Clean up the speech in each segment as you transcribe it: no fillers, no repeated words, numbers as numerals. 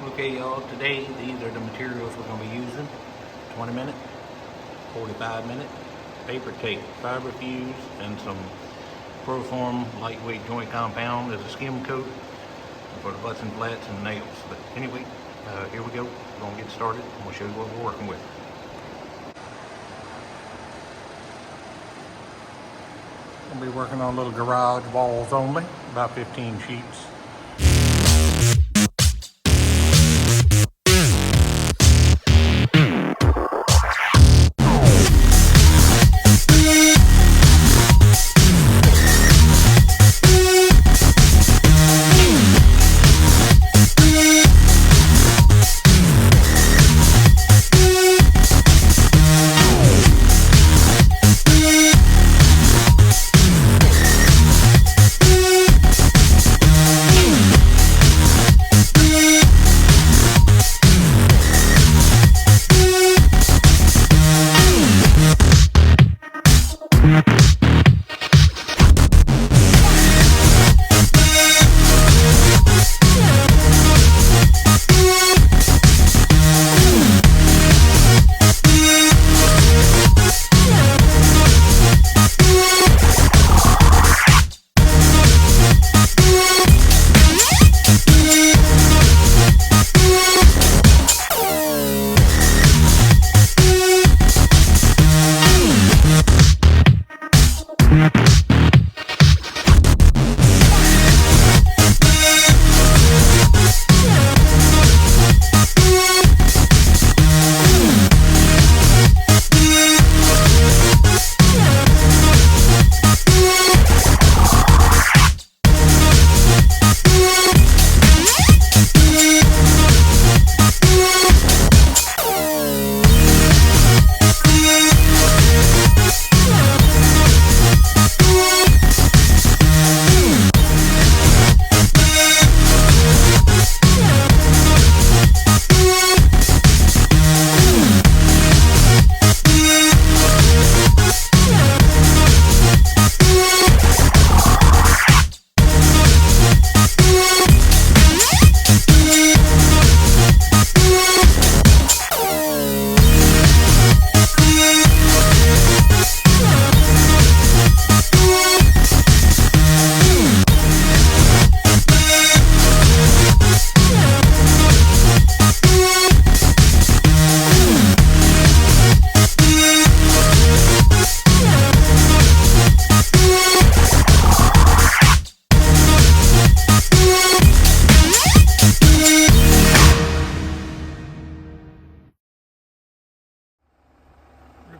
Okay, y'all, today these are the materials we're going to be using. 20 minute, 45 minute, paper tape, fiber fuse, and some Proform lightweight joint compound as a skim coat for the butts and flats and nails. But anyway, here we go. We're going to get started and we'll show you what we're working with. We'll be working on little garage walls only, about 15 sheets.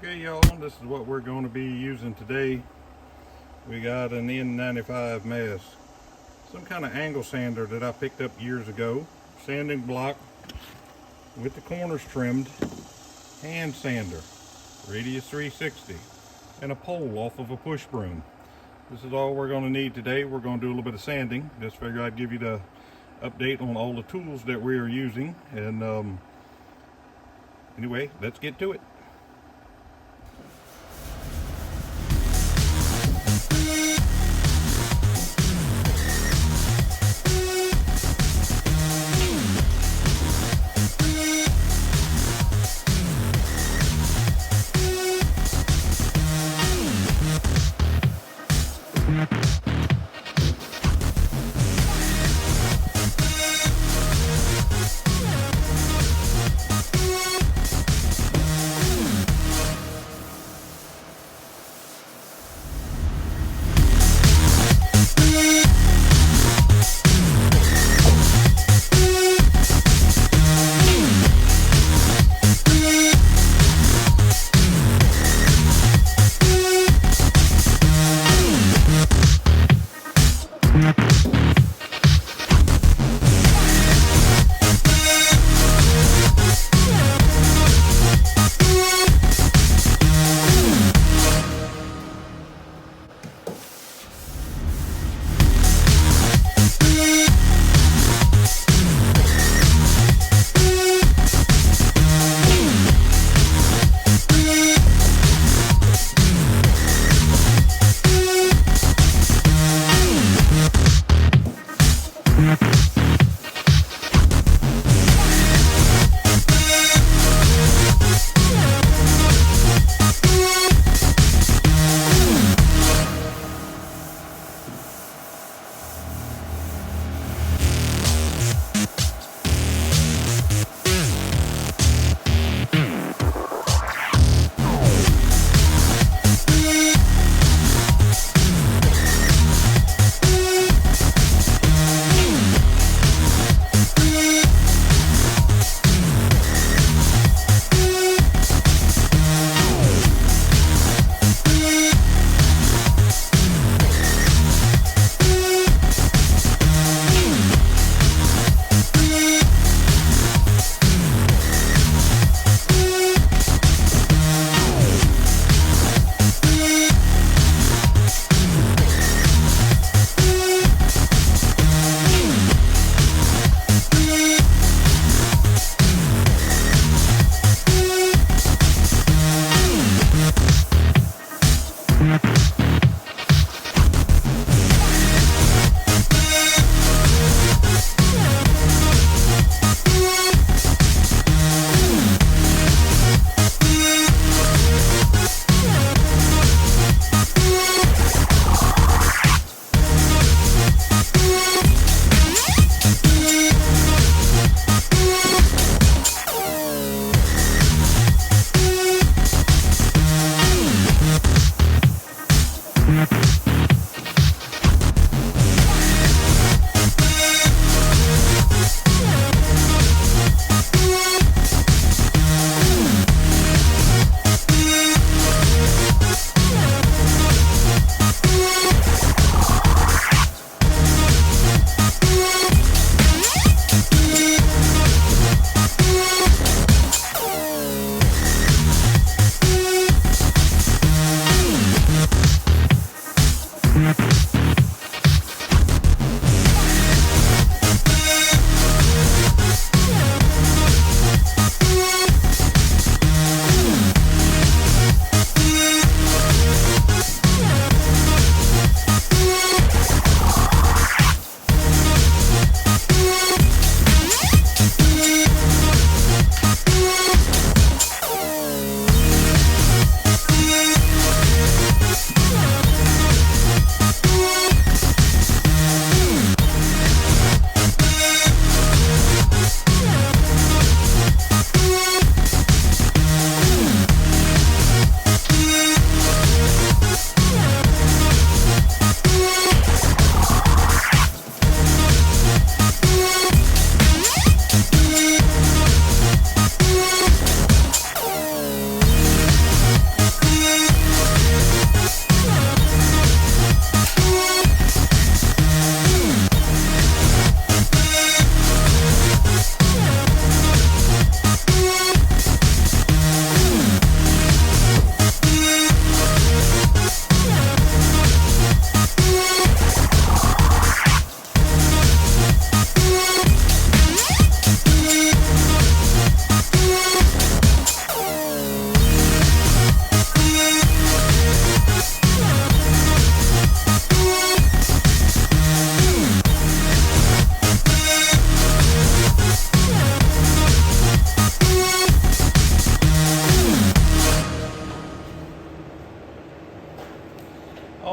Okay, y'all, this is what we're going to be using today. We got an N95 mask, some kind of angle sander that I picked up years ago, sanding block with the corners trimmed, hand sander, radius 360, and a pole off of a push broom. This is all we're going to need today. We're going to do a little bit of sanding. Just figured I'd give you the update on all the tools that we are using. And anyway, let's get to it.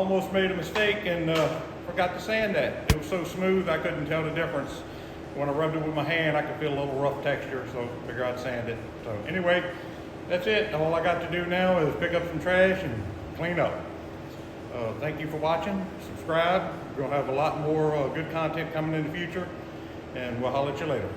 almost made a mistake and forgot to sand that. It was so smooth I couldn't tell the difference. When I rubbed it with my hand, I could feel a little rough texture, so I figured I'd sand it. So anyway, that's it. All I got to do now is pick up some trash and clean up. Thank you for watching. Subscribe. We're going to have a lot more good content coming in the future, and we'll holler at you later.